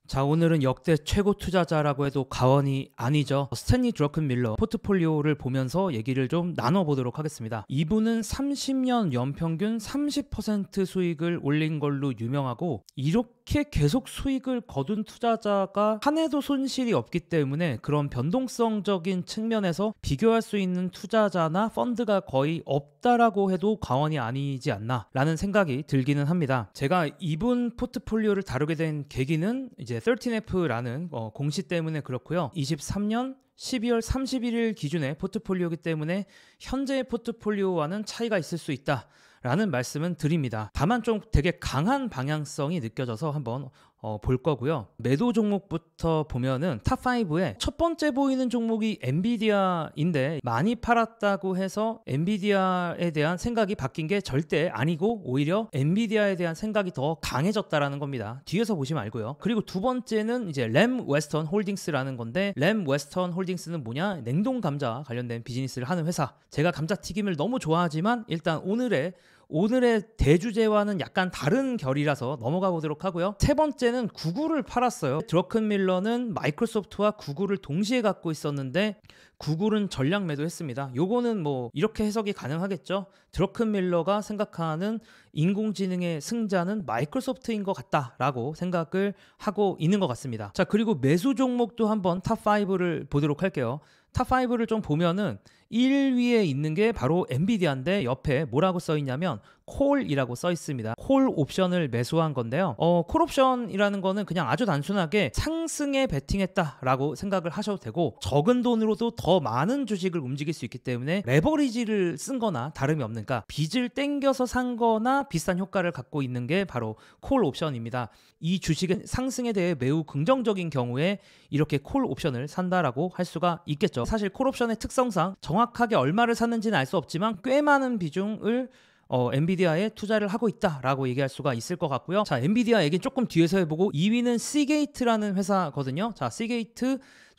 자, 오늘은 역대 최고 투자자라고 해도 과언이 아니죠. 스탠리 드러큰밀러 포트폴리오를 보면서 얘기를 좀 나눠보도록 하겠습니다. 이분은 30년 연평균 30% 수익을 올린 걸로 유명하고, 이렇게 계속 수익을 거둔 투자자가 한 해도 손실이 없기 때문에 그런 변동성적인 측면에서 비교할 수 있는 투자자나 펀드가 거의 없다라고 해도 과언이 아니지 않나 라는 생각이 들기는 합니다. 제가 이분 포트폴리오를 다루게 된 계기는 이제 13F라는 공시 때문에 그렇고요. 23년 12월 31일 기준의 포트폴리오이기 때문에 현재의 포트폴리오와는 차이가 있을 수 있다 라는 말씀은 드립니다. 다만 좀 되게 강한 방향성이 느껴져서 한번 볼 거고요. 매도 종목부터 보면은 탑5에 첫 번째 보이는 종목이 엔비디아인데, 많이 팔았다고 해서 엔비디아에 대한 생각이 바뀐 게 절대 아니고 오히려 엔비디아에 대한 생각이 더 강해졌다라는 겁니다. 뒤에서 보시면 알고요. 그리고 두 번째는 이제 램 웨스턴 홀딩스라는 건데, 램 웨스턴 홀딩스는 뭐냐? 냉동 감자 관련된 비즈니스를 하는 회사. 제가 감자튀김을 너무 좋아하지만 일단 오늘의 대주제와는 약간 다른 결이라서 넘어가 보도록 하고요. 세 번째는 구글을 팔았어요. 드러큰밀러는 마이크로소프트와 구글을 동시에 갖고 있었는데 구글은 전량 매도했습니다. 요거는 뭐 이렇게 해석이 가능하겠죠. 드러큰밀러가 생각하는 인공지능의 승자는 마이크로소프트인 것 같다라고 생각을 하고 있는 것 같습니다. 자, 그리고 매수 종목도 한번 탑5를 보도록 할게요. 탑5를 좀 보면은 1위에 있는 게 바로 엔비디아인데, 옆에 뭐라고 써 있냐면 콜이라고 써 있습니다. 콜 옵션을 매수한 건데요. 콜 옵션이라는 거는 그냥 아주 단순하게 상승에 베팅했다라고 생각을 하셔도 되고, 적은 돈으로도 더 많은 주식을 움직일 수 있기 때문에 레버리지를 쓴 거나 다름이 없는가, 빚을 땡겨서 산 거나 비슷한 효과를 갖고 있는 게 바로 콜 옵션입니다. 이 주식의 상승에 대해 매우 긍정적인 경우에 이렇게 콜 옵션을 산다라고 할 수가 있겠죠. 사실 콜 옵션의 특성상 정확하게 얼마를 샀는지는 알 수 없지만 꽤 많은 비중을 엔비디아에 투자를 하고 있다라고 얘기할 수가 있을 것 같고요. 자, 엔비디아 얘기는 조금 뒤에서 해보고, 2위는 시게이트라는 회사거든요. 자, 시게이트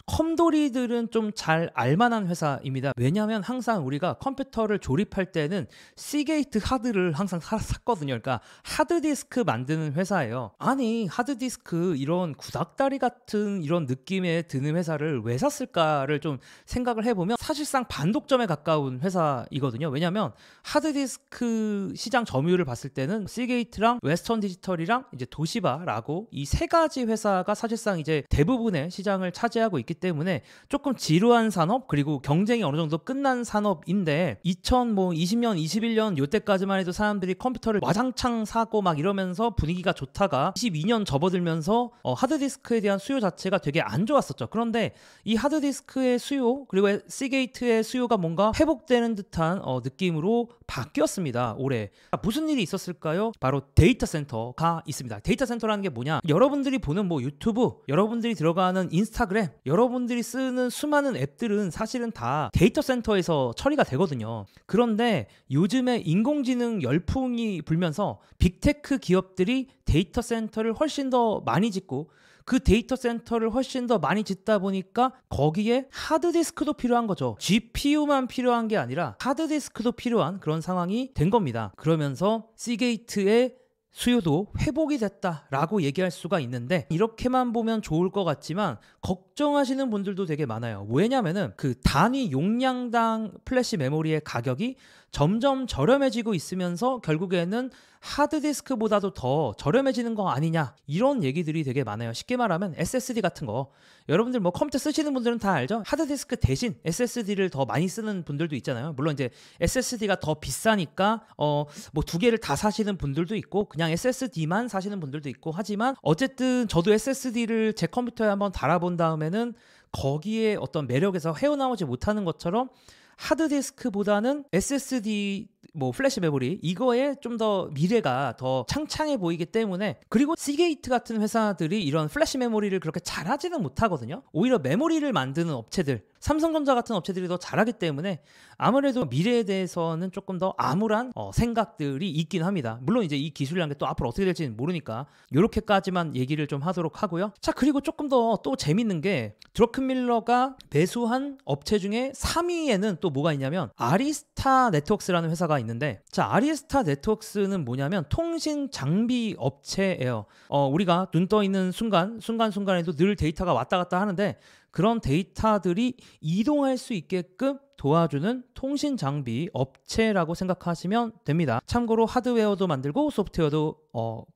컴돌이들은 좀 잘 알만한 회사입니다. 왜냐하면 항상 우리가 컴퓨터를 조립할 때는 시게이트 하드를 항상 샀거든요. 그러니까 하드디스크 만드는 회사예요. 아니, 하드디스크 이런 구닥다리 같은 이런 느낌에 드는 회사를 왜 샀을까를 좀 생각을 해보면 사실상 반독점에 가까운 회사이거든요. 왜냐하면 하드디스크 시장 점유율을 봤을 때는 시게이트랑 웨스턴 디지털이랑 이제 도시바라고 이 세 가지 회사가 사실상 이제 대부분의 시장을 차지하고 있기 때문에 조금 지루한 산업, 그리고 경쟁이 어느 정도 끝난 산업인데, 2020년, 21년 요때까지만 해도 사람들이 컴퓨터를 와장창 사고 막 이러면서 분위기가 좋다가 22년 접어들면서 하드디스크에 대한 수요 자체가 되게 안 좋았었죠. 그런데 이 하드디스크의 수요, 그리고 시게이트의 수요가 뭔가 회복되는 듯한 느낌으로 바뀌었습니다. 올해 무슨 일이 있었을까요? 바로 데이터 센터가 있습니다. 데이터 센터라는 게 뭐냐? 여러분들이 보는 뭐 유튜브, 여러분들이 들어가는 인스타그램, 여러분들이 쓰는 수많은 앱들은 사실은 다 데이터 센터에서 처리가 되거든요. 그런데 요즘에 인공지능 열풍이 불면서 빅테크 기업들이 데이터 센터를 훨씬 더 많이 짓고, 그 데이터 센터를 훨씬 더 많이 짓다 보니까 거기에 하드디스크도 필요한 거죠. GPU만 필요한 게 아니라 하드디스크도 필요한 그런 상황이 된 겁니다. 그러면서 시게이트의 수요도 회복이 됐다라고 얘기할 수가 있는데, 이렇게만 보면 좋을 것 같지만 걱정하시는 분들도 되게 많아요. 왜냐면은 그 단위 용량당 플래시 메모리의 가격이 점점 저렴해지고 있으면서 결국에는 하드디스크보다도 더 저렴해지는 거 아니냐, 이런 얘기들이 되게 많아요. 쉽게 말하면 SSD 같은 거, 여러분들 뭐 컴퓨터 쓰시는 분들은 다 알죠? 하드디스크 대신 SSD를 더 많이 쓰는 분들도 있잖아요. 물론 이제 SSD가 더 비싸니까 뭐 두 개를 다 사시는 분들도 있고 그냥 SSD만 사시는 분들도 있고, 하지만 어쨌든 저도 SSD를 제 컴퓨터에 한번 달아본 다음에는 거기에 어떤 매력에서 헤어나오지 못하는 것처럼 하드디스크보다는 SSD 뭐 플래시 메모리, 이거에 좀 더 미래가 더 창창해 보이기 때문에, 그리고 시게이트 같은 회사들이 이런 플래시 메모리를 그렇게 잘하지는 못하거든요. 오히려 메모리를 만드는 업체들, 삼성전자 같은 업체들이 더 잘하기 때문에 아무래도 미래에 대해서는 조금 더 암울한 생각들이 있긴 합니다. 물론 이제 이 기술이라는 게 또 앞으로 어떻게 될지는 모르니까 이렇게까지만 얘기를 좀 하도록 하고요. 자, 그리고 조금 더 또 재밌는 게 드러큰밀러가 매수한 업체 중에 3위에는 또 뭐가 있냐면 아리스타 네트워크스라는 회사가 있는데, 자, 아리스타 네트워크스는 뭐냐면 통신 장비 업체예요. 우리가 눈 떠 있는 순간순간에도 늘 데이터가 왔다 갔다 하는데 그런 데이터들이 이동할 수 있게끔 도와주는 통신 장비 업체라고 생각하시면 됩니다. 참고로 하드웨어도 만들고 소프트웨어도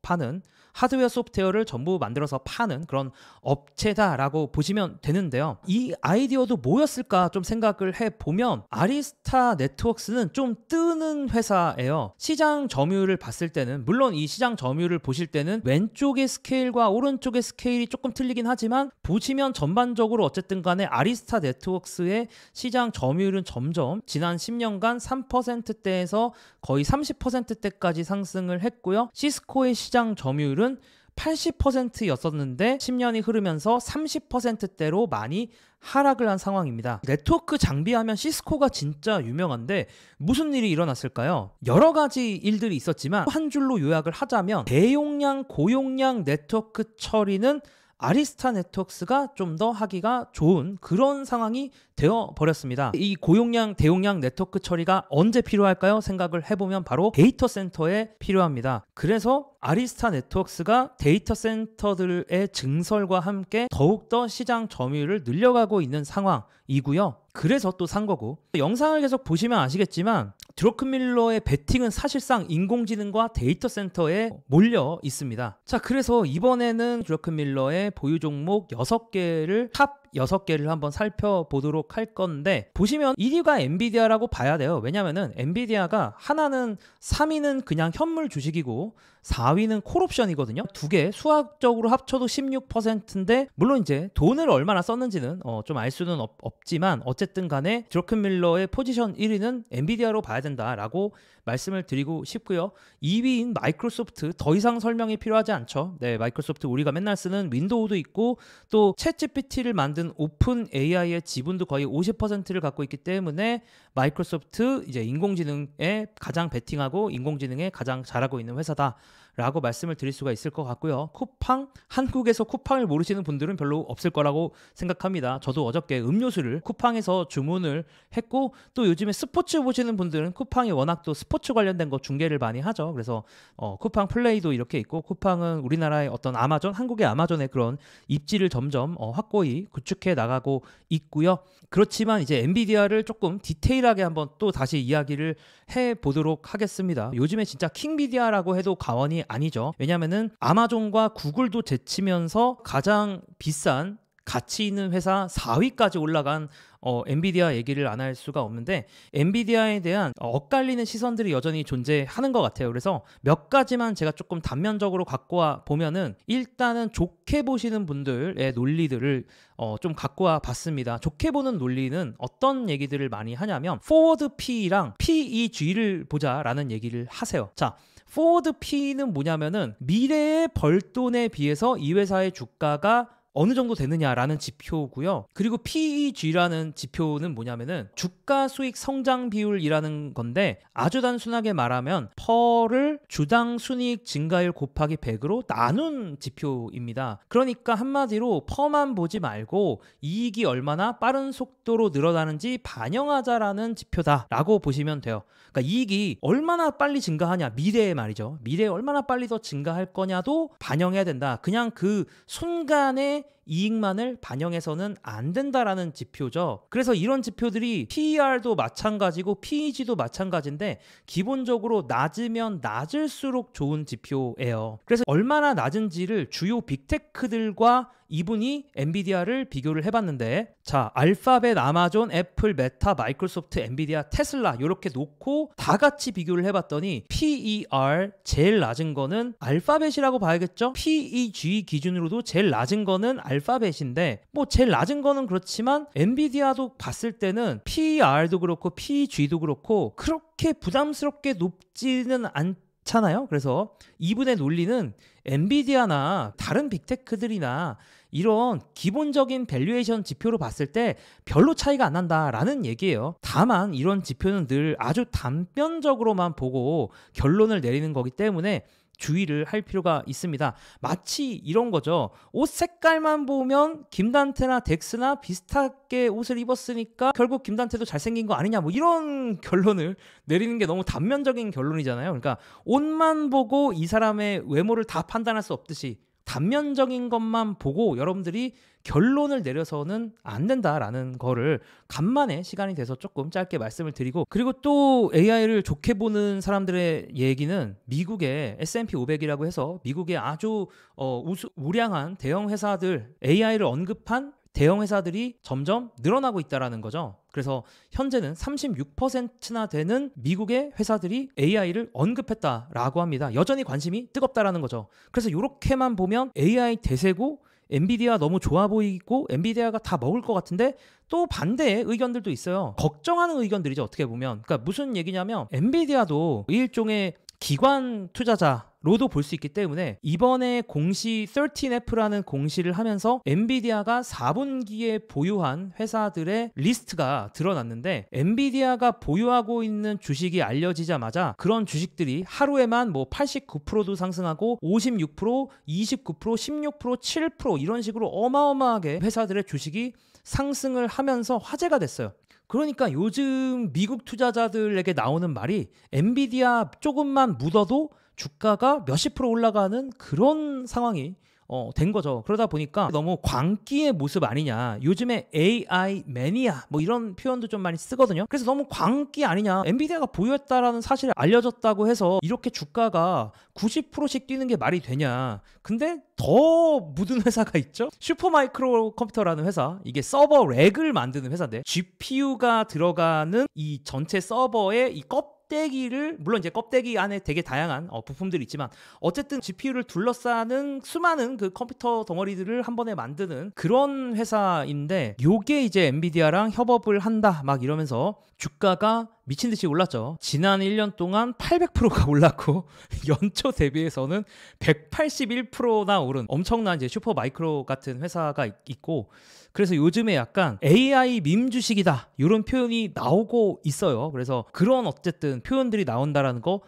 파는, 하드웨어 소프트웨어를 전부 만들어서 파는 그런 업체다라고 보시면 되는데요. 이 아이디어도 뭐였을까 좀 생각을 해보면 아리스타 네트워크스는 좀 뜨는 회사예요. 시장 점유율을 봤을 때는, 물론 이 시장 점유율을 보실 때는 왼쪽의 스케일과 오른쪽의 스케일이 조금 틀리긴 하지만 보시면 전반적으로 어쨌든 간에 아리스타 네트워크스의 시장 점유율은 점점 지난 10년간 3%대에서 거의 30%대까지 상승을 했고요. 시스코의 시장 점유율은 80%였었는데 10년이 흐르면서 30%대로 많이 하락을 한 상황입니다. 네트워크 장비하면 시스코가 진짜 유명한데 무슨 일이 일어났을까요? 여러 가지 일들이 있었지만 한 줄로 요약을 하자면 대용량, 고용량 네트워크 처리는 아리스타 네트워크스가 좀 더 하기가 좋은 그런 상황이 되어버렸습니다. 이 고용량, 대용량 네트워크 처리가 언제 필요할까요? 생각을 해보면 바로 데이터 센터에 필요합니다. 그래서 아리스타 네트워크스가 데이터 센터들의 증설과 함께 더욱더 시장 점유율을 늘려가고 있는 상황이고요. 그래서 또 산 거고, 영상을 계속 보시면 아시겠지만 드러큰밀러의 베팅은 사실상 인공지능과 데이터 센터에 몰려 있습니다. 자, 그래서 이번에는 드러큰밀러의 보유 종목 6개를 탑 6개를 한번 살펴보도록 할 건데, 보시면 1위가 엔비디아라고 봐야 돼요. 왜냐면은 엔비디아가 3위는 그냥 현물 주식이고 4위는 콜옵션이거든요. 두 개 수학적으로 합쳐도 16%인데 물론 이제 돈을 얼마나 썼는지는 좀 알 수는 없지만 어쨌든 간에 드러큰밀러의 포지션 1위는 엔비디아로 봐야 된다라고 말씀을 드리고 싶고요. 2위인 마이크로소프트, 더 이상 설명이 필요하지 않죠. 네, 마이크로소프트 우리가 맨날 쓰는 윈도우도 있고 또 챗GPT를 만든 오픈 AI의 지분도 거의 50%를 갖고 있기 때문에 마이크로소프트 이제 인공지능에 가장 베팅하고 인공지능에 가장 잘하고 있는 회사다 라고 말씀을 드릴 수가 있을 것 같고요. 쿠팡, 한국에서 쿠팡을 모르시는 분들은 별로 없을 거라고 생각합니다. 저도 어저께 음료수를 쿠팡에서 주문을 했고, 또 요즘에 스포츠 보시는 분들은 쿠팡이 워낙 또 스포츠 관련된 거 중계를 많이 하죠. 그래서 쿠팡 플레이도 이렇게 있고, 쿠팡은 우리나라의 어떤 아마존, 한국의 아마존의 그런 입지를 점점 확고히 구축해 나가고 있고요. 그렇지만 이제 엔비디아를 조금 디테일하게 한번 또 다시 이야기를 해보도록 하겠습니다. 요즘에 진짜 킹비디아라고 해도 과언이 아니죠. 왜냐면은 아마존과 구글도 제치면서 가장 비싼 가치 있는 회사 4위까지 올라간 엔비디아 얘기를 안 할 수가 없는데, 엔비디아에 대한 엇갈리는 시선들이 여전히 존재하는 것 같아요. 그래서 몇 가지만 제가 조금 단면적으로 갖고 와 보면은, 일단은 좋게 보시는 분들의 논리들을 좀 갖고 와 봤습니다. 좋게 보는 논리는 어떤 얘기들을 많이 하냐면 포워드 P랑 PEG를 보자라는 얘기를 하세요. 자, 포워드 P는 뭐냐면은 미래의 벌돈에 비해서 이 회사의 주가가 어느 정도 되느냐라는 지표고요. 그리고 PEG라는 지표는 뭐냐면은 주가 수익 성장 비율이라는 건데, 아주 단순하게 말하면 퍼를 주당 순이익 증가율 곱하기 100으로 나눈 지표입니다. 그러니까 한마디로 퍼만 보지 말고 이익이 얼마나 빠른 속도로 늘어나는지 반영하자라는 지표다라고 보시면 돼요. 그러니까 이익이 얼마나 빨리 증가하냐, 미래에 말이죠. 미래에 얼마나 빨리 더 증가할 거냐도 반영해야 된다. 그냥 그 순간에 이익만을 반영해서는 안 된다라는 지표죠. 그래서 이런 지표들이 PER도 마찬가지고 PEG도 마찬가지인데 기본적으로 낮으면 낮을수록 좋은 지표예요. 그래서 얼마나 낮은지를 주요 빅테크들과 이분이 엔비디아를 비교를 해봤는데, 자, 알파벳, 아마존, 애플, 메타, 마이크로소프트, 엔비디아, 테슬라 이렇게 놓고 다 같이 비교를 해봤더니 PER 제일 낮은 거는 알파벳이라고 봐야겠죠. PEG 기준으로도 제일 낮은 거는 알파벳인데, 뭐 제일 낮은 거는 그렇지만 엔비디아도 봤을 때는 PER도 그렇고 PEG도 그렇고 그렇게 부담스럽게 높지는 많잖아요. 그래서 이분의 논리는 엔비디아나 다른 빅테크들이나 이런 기본적인 밸류에이션 지표로 봤을 때 별로 차이가 안 난다라는 얘기예요. 다만 이런 지표는 늘 아주 단편적으로만 보고 결론을 내리는 거기 때문에 주의를 할 필요가 있습니다. 마치 이런 거죠. 옷 색깔만 보면 김단태나 덱스나 비슷하게 옷을 입었으니까 결국 김단태도 잘생긴 거 아니냐, 뭐 이런 결론을 내리는 게 너무 단면적인 결론이잖아요. 그러니까 옷만 보고 이 사람의 외모를 다 판단할 수 없듯이 단면적인 것만 보고 여러분들이 결론을 내려서는 안 된다라는 거를 간만에 시간이 돼서 조금 짧게 말씀을 드리고, 그리고 또 AI를 좋게 보는 사람들의 얘기는 미국의 S&P 500이라고 해서 미국의 아주 우량한 대형 회사들, AI를 언급한 대형 회사들이 점점 늘어나고 있다라는 거죠. 그래서 현재는 36%나 되는 미국의 회사들이 AI를 언급했다라고 합니다. 여전히 관심이 뜨겁다라는 거죠. 그래서 이렇게만 보면 AI 대세고 엔비디아 너무 좋아 보이고 엔비디아가 다 먹을 것 같은데, 또 반대의 의견들도 있어요. 걱정하는 의견들이죠, 어떻게 보면. 그러니까 무슨 얘기냐면 엔비디아도 일종의 기관 투자자로도 볼 수 있기 때문에 이번에 공시 13F라는 공시를 하면서 엔비디아가 4분기에 보유한 회사들의 리스트가 드러났는데, 엔비디아가 보유하고 있는 주식이 알려지자마자 그런 주식들이 하루에만 뭐 89%도 상승하고 56%, 29%, 16%, 7% 이런 식으로 어마어마하게 회사들의 주식이 상승을 하면서 화제가 됐어요. 그러니까 요즘 미국 투자자들에게 나오는 말이 엔비디아 조금만 묻어도 주가가 몇십 프로 올라가는 그런 상황이 된 거죠. 그러다 보니까 너무 광기의 모습 아니냐. 요즘에 AI 매니아 뭐 이런 표현도 좀 많이 쓰거든요. 그래서 너무 광기 아니냐. 엔비디아가 보유했다라는 사실이 알려졌다고 해서 이렇게 주가가 90%씩 뛰는 게 말이 되냐. 근데 더 묻은 회사가 있죠. 슈퍼마이크로 컴퓨터라는 회사. 이게 서버 렉을 만드는 회사인데 GPU가 들어가는 이 전체 서버의 이 껍데기를, 물론 이제 껍데기 안에 되게 다양한 부품들이 있지만 어쨌든 GPU를 둘러싸는 수많은 그 컴퓨터 덩어리들을 한 번에 만드는 그런 회사인데, 요게 이제 엔비디아랑 협업을 한다 막 이러면서 주가가 미친 듯이 올랐죠. 지난 1년 동안 800%가 올랐고 연초 대비해서는 181%나 오른 엄청난 이제 슈퍼마이크로 같은 회사가 있고, 그래서 요즘에 약간 AI 밈 주식이다 이런 표현이 나오고 있어요. 그래서 그런 어쨌든 표현들이 나온다라는 거,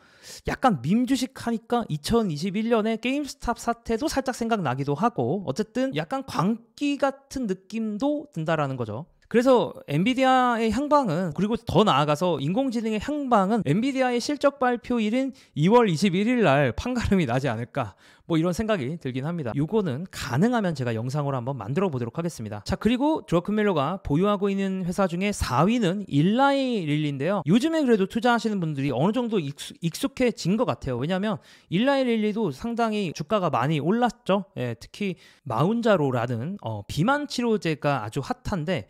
약간 밈 주식 하니까 2021년에 게임스탑 사태도 살짝 생각나기도 하고, 어쨌든 약간 광기 같은 느낌도 든다라는 거죠. 그래서 엔비디아의 향방은, 그리고 더 나아가서 인공지능의 향방은 엔비디아의 실적 발표일인 2월 21일 날 판가름이 나지 않을까, 뭐 이런 생각이 들긴 합니다. 요거는 가능하면 제가 영상으로 한번 만들어 보도록 하겠습니다. 자, 그리고 드러큰밀러가 보유하고 있는 회사 중에 4위는 일라이 릴리인데요. 요즘에 그래도 투자하시는 분들이 어느 정도 익숙해진 것 같아요. 왜냐하면 일라이 릴리도 상당히 주가가 많이 올랐죠. 예, 특히 마운자로라는 비만 치료제가 아주 핫한데,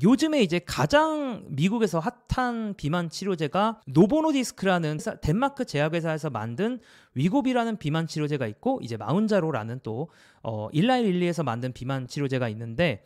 요즘에 이제 가장 미국에서 핫한 비만 치료제가 노보노디스크라는 덴마크 제약회사에서 만든 위고비라는 비만 치료제가 있고, 이제 마운자로라는 또 일라이 릴리에서 만든 비만 치료제가 있는데,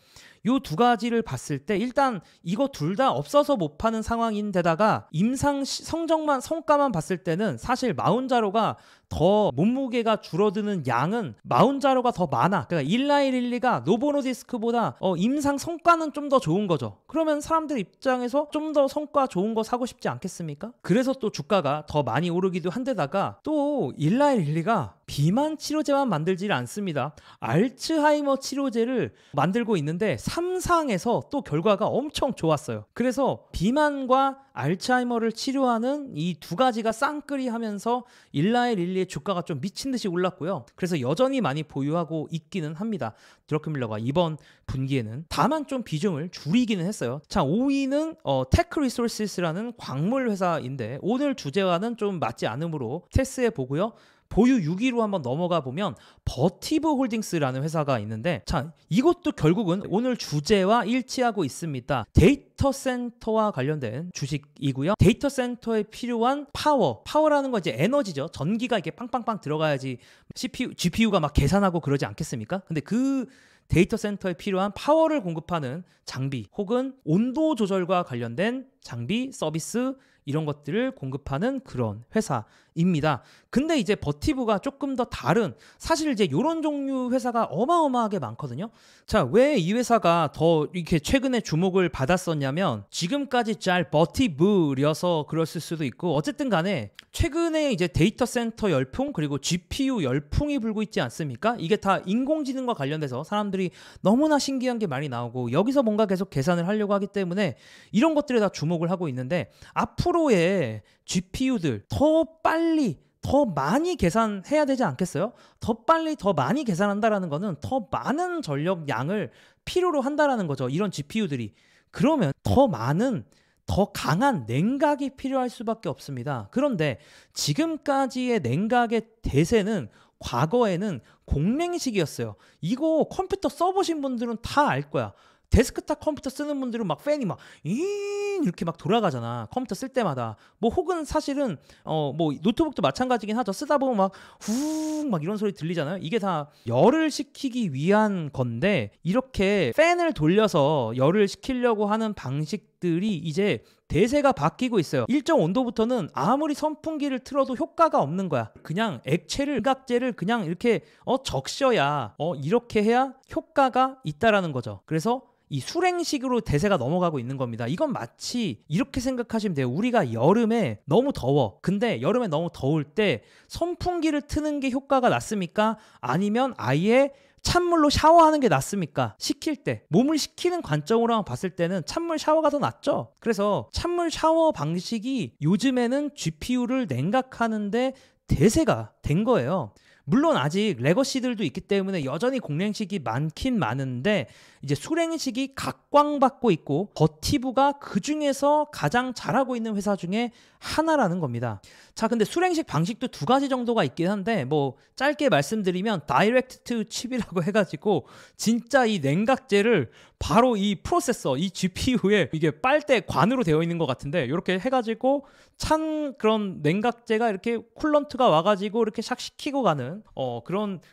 요 두 가지를 봤을 때 일단 이거 둘 다 없어서 못 파는 상황인데다가 임상 성과만 봤을 때는 사실 마운자로가 더 몸무게가 줄어드는 양은 마운자로가 더 많아. 그러니까 일라이 릴리가 노보노디스크보다 임상 성과는 좀 더 좋은 거죠. 그러면 사람들 입장에서 좀 더 성과 좋은 거 사고 싶지 않겠습니까? 그래서 또 주가가 더 많이 오르기도 한데다가, 또 일라이 릴리가 비만 치료제만 만들지 않습니다. 알츠하이머 치료제를 만들고 있는데 3상에서 또 결과가 엄청 좋았어요. 그래서 비만과 알츠하이머를 치료하는 이 두 가지가 쌍끌이 하면서 일라이 릴리의 주가가 좀 미친 듯이 올랐고요. 그래서 여전히 많이 보유하고 있기는 합니다. 드러큰밀러가 이번 분기에는. 다만 좀 비중을 줄이기는 했어요. 자, 5위는 테크 리소스라는 광물 회사인데 오늘 주제와는 좀 맞지 않으므로 패스해 보고요. 보유 6위로 한번 넘어가 보면 버티브 홀딩스라는 회사가 있는데, 자, 이것도 결국은 오늘 주제와 일치하고 있습니다. 데이터 센터와 관련된 주식이고요. 데이터 센터에 필요한 파워라는 건 이제 에너지죠. 전기가 이렇게 빵빵빵 들어가야지 GPU가 막 계산하고 그러지 않겠습니까? 근데 그 데이터 센터에 필요한 파워를 공급하는 장비 혹은 온도 조절과 관련된 장비, 서비스 이런 것들을 공급하는 그런 회사 입니다. 근데 이제 버티브가 조금 더 다른 사실 이제 이런 종류 회사가 어마어마하게 많거든요. 자, 왜 이 회사가 더 이렇게 최근에 주목을 받았었냐면 지금까지 잘 버티브여서 그랬을 수도 있고 어쨌든 간에 최근에 이제 데이터 센터 열풍 그리고 GPU 열풍이 불고 있지 않습니까? 이게 다 인공지능과 관련돼서 사람들이 너무나 신기한 게 많이 나오고 여기서 뭔가 계속 계산을 하려고 하기 때문에 이런 것들에 다 주목을 하고 있는데 앞으로의 GPU들 더 빨리 더 많이 계산해야 되지 않겠어요? 더 빨리 더 많이 계산한다라는 거는 더 많은 전력 양을 필요로 한다라는 거죠. 이런 GPU들이. 그러면 더 많은 더 강한 냉각이 필요할 수밖에 없습니다. 그런데 지금까지의 냉각의 대세는 과거에는 공랭식이었어요. 이거 컴퓨터 써보신 분들은 다 알 거야. 데스크탑 컴퓨터 쓰는 분들은 막 팬이 막 이렇게 막 돌아가잖아. 컴퓨터 쓸 때마다. 뭐 혹은 사실은 뭐 노트북도 마찬가지긴 하죠. 쓰다 보면 막 후 막 이런 소리 들리잖아요. 이게 다 열을 식히기 위한 건데 이렇게 팬을 돌려서 열을 식히려고 하는 방식들이 이제 대세가 바뀌고 있어요. 일정 온도부터는 아무리 선풍기를 틀어도 효과가 없는 거야. 그냥 액체를 냉각제를 그냥 이렇게 적셔야 이렇게 해야 효과가 있다라는 거죠. 그래서 이 수랭식으로 대세가 넘어가고 있는 겁니다. 이건 마치 이렇게 생각하시면 돼요. 우리가 여름에 너무 더워. 근데 여름에 너무 더울 때 선풍기를 트는 게 효과가 낫습니까? 아니면 아예 찬물로 샤워하는 게 낫습니까? 식힐 때 몸을 식히는 관점으로만 봤을 때는 찬물 샤워가 더 낫죠. 그래서 찬물 샤워 방식이 요즘에는 GPU를 냉각하는데 대세가 된 거예요. 물론 아직 레거시들도 있기 때문에 여전히 공랭식이 많긴 많은데 이제 수랭식이 각광받고 있고 버티브가 그 중에서 가장 잘하고 있는 회사 중에 하나라는 겁니다. 자, 근데 수랭식 방식도 두 가지 정도가 있긴 한데 뭐 짧게 말씀드리면 다이렉트 투 칩이라고 해가지고 진짜 이 냉각제를 바로 이 프로세서, 이 GPU에 이게 빨대 관으로 되어 있는 것 같은데 이렇게 해가지고 찬 그런 냉각제가 이렇게 쿨런트가 와가지고 이렇게 샥 식히고 가는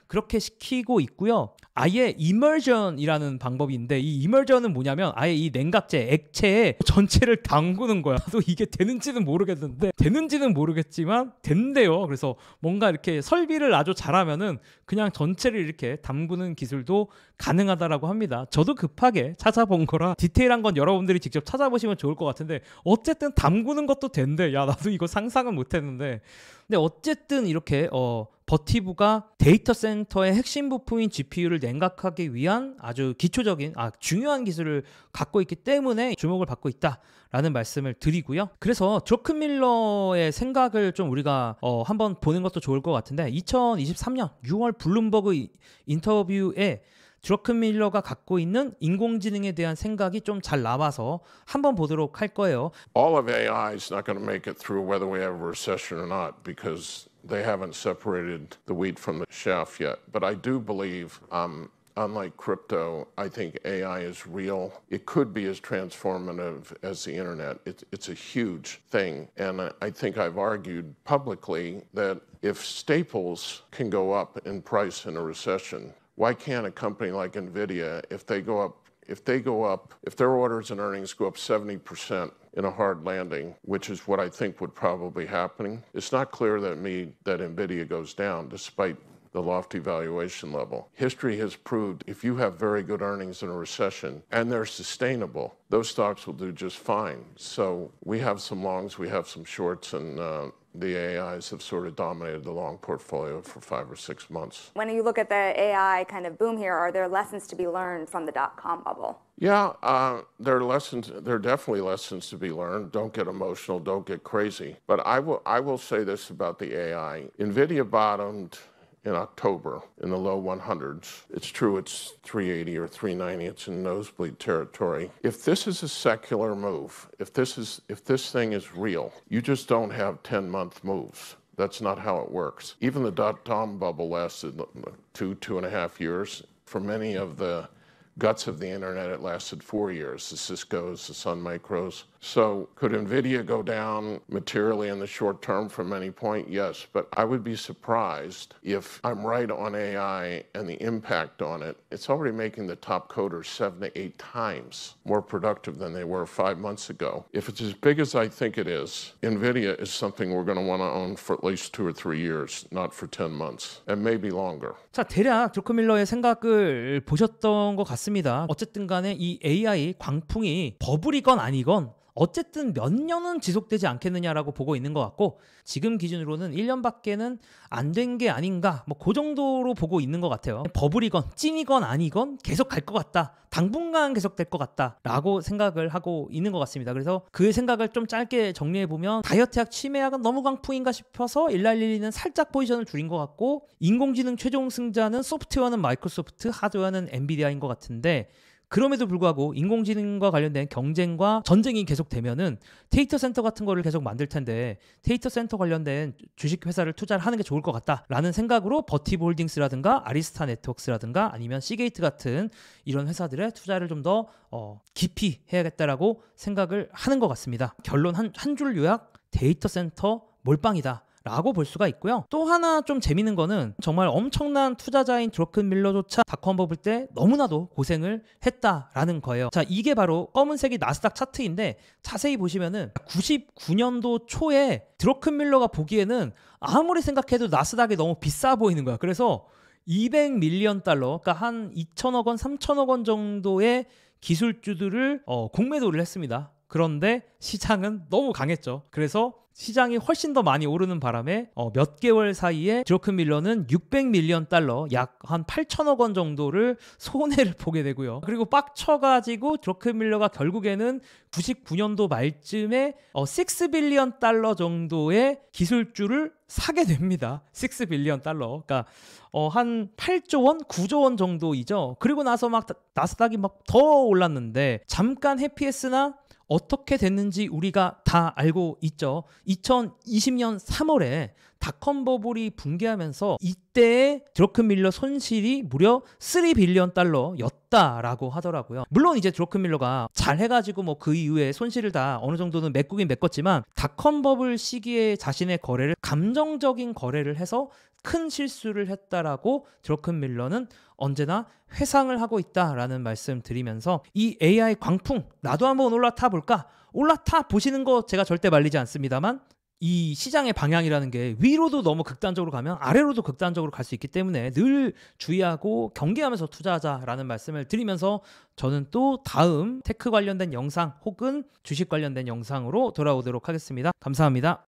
그렇게 식히고 있고요. 아예 이머전이라는 방법인데 이 이머전은 뭐냐면 아예 이 냉각제 액체에 전체를 담그는 거야. 또 이게 되는지는 모르겠지만 된대요. 그래서 뭔가 이렇게 설비를 아주 잘하면은 그냥 전체를 이렇게 담그는 기술도 가능하다라고 합니다. 저도 급하게 찾아본 거라 디테일한 건 여러분들이 직접 찾아보시면 좋을 것 같은데 어쨌든 담그는 것도 된대. 야, 나도 이거 상상은 못했는데. 근데 어쨌든 이렇게 버티브가 데이터 센터의 핵심 부품인 GPU를 냉각하기 위한 아주 기초적인 중요한 기술을 갖고 있기 때문에 주목을 받고 있다라는 말씀을 드리고요. 그래서 드러큰밀러의 생각을 좀 우리가 한번 보는 것도 좋을 것 같은데 2023년 6월 블룸버그 인터뷰에 드러큰밀러가 갖고 있는 인공지능에 대한 생각이 좀 잘 나와서 한번 보도록 할 거예요. All of AI is not going to make it through whether we have a recession or not because they haven't separated the wheat from the chaff yet. But I do believe, unlike crypto, I think AI is real. It could be as transformative as the internet. It's a huge thing. And I think I've argued publicly that if staples can go up in price in a recession, why can't a company like NVIDIA, if their orders and earnings go up 70% in a hard landing, which is what I think would probably be happening, it's not clear that NVIDIA goes down despite the lofty valuation level. History has proved if you have very good earnings in a recession and they're sustainable, those stocks will do just fine. So we have some longs, we have some shorts, and the AIs have sort of dominated the long portfolio for 5 or 6 months. When you look at the AI kind of boom here, are there lessons to be learned from the dot-com bubble? Yeah, there are definitely lessons to be learned. Don't get emotional, don't get crazy. But I will say this about the AI. NVIDIA bottomed in October in the low 100s. It's true it's 380 or 390. It's in nosebleed territory. If this is a secular move, if this thing is real, you just don't have 10-month moves. That's not how it works. Even the dot-com bubble lasted 2.5 years. For many of the guts of the internet, it lasted 4 years, the Ciscos, the Sun Micros. So could NVIDIA go down materially in the short term from any point? Yes, but I would be surprised if I'm right on AI and the impact on it. It's already making the top coders 7 to 8 times more productive than they were 5 months ago. If it's as big as I think it is, NVIDIA is something we're going to want to own for at least 2 or 3 years, not for 10 months, and maybe longer. 자, 대략 드루크밀러의 생각을 보셨던 것 같습니다. 어쨌든 간에 이 AI 광풍이 버블이건 아니건 어쨌든 몇 년은 지속되지 않겠느냐라고 보고 있는 것 같고, 지금 기준으로는 1년밖에는 안 된 게 아닌가, 뭐 그 정도로 보고 있는 것 같아요. 버블이건 찐이건 아니건 계속 갈 것 같다, 당분간 계속될 것 같다 라고 생각을 하고 있는 것 같습니다. 그래서 그의 생각을 좀 짧게 정리해보면, 다이어트약, 치매약은 너무 광풍인가 싶어서 1111는 살짝 포지션을 줄인 것 같고, 인공지능 최종 승자는 소프트웨어는 마이크로소프트, 하드웨어는 엔비디아인 것 같은데, 그럼에도 불구하고 인공지능과 관련된 경쟁과 전쟁이 계속되면은 데이터 센터 같은 거를 계속 만들 텐데, 데이터 센터 관련된 주식 회사를 투자를 하는 게 좋을 것 같다라는 생각으로 버티브 홀딩스라든가 아리스타 네트워크스라든가 아니면 시게이트 같은 이런 회사들의 투자를 좀 더 깊이 해야겠다라고 생각을 하는 것 같습니다. 결론 한 줄 요약, 데이터 센터 몰빵이다 라고 볼 수가 있고요. 또 하나 좀 재밌는 거는, 정말 엄청난 투자자인 드러큰밀러조차 닷컴 버블 때 너무나도 고생을 했다라는 거예요. 자, 이게 바로 검은색이 나스닥 차트인데, 자세히 보시면은 99년도 초에 드러큰밀러가 보기에는 아무리 생각해도 나스닥이 너무 비싸 보이는 거야. 그래서 200밀리언 달러, 그러니까 한 2천억 원, 3천억 원 정도의 기술주들을 공매도를 했습니다. 그런데 시장은 너무 강했죠. 그래서 시장이 훨씬 더 많이 오르는 바람에 몇 개월 사이에 드러큰밀러는 600밀리언 달러, 약 한 8천억 원 정도를 손해를 보게 되고요. 그리고 빡쳐가지고 드러큰밀러가 결국에는 99년도 말쯤에 6빌리언 달러 정도의 기술주를 사게 됩니다. 6빌리언 달러. 그러니까 한 8조 원, 9조 원 정도이죠. 그리고 나서 막 나스닥이 막 더 올랐는데, 잠깐 해피했으나 어떻게 됐는지 우리가 다 알고 있죠. 2020년 3월에 닷컴 버블이 붕괴하면서 이때의 드러큰밀러 손실이 무려 3빌리언 달러였다라고 하더라고요. 물론 이제 드러큰밀러가 잘 해가지고 뭐 그 이후에 손실을 다 어느 정도는 메꾸긴 메꿨지만, 닷컴 버블 시기에 자신의 거래를, 감정적인 거래를 해서 큰 실수를 했다라고 드러큰밀러는 언제나 회상을 하고 있다라는 말씀 드리면서, 이 AI 광풍 나도 한번 올라타 볼까? 올라타 보시는 거 제가 절대 말리지 않습니다만, 이 시장의 방향이라는 게 위로도 너무 극단적으로 가면 아래로도 극단적으로 갈 수 있기 때문에 늘 주의하고 경계하면서 투자하자라는 말씀을 드리면서, 저는 또 다음 테크 관련된 영상 혹은 주식 관련된 영상으로 돌아오도록 하겠습니다. 감사합니다.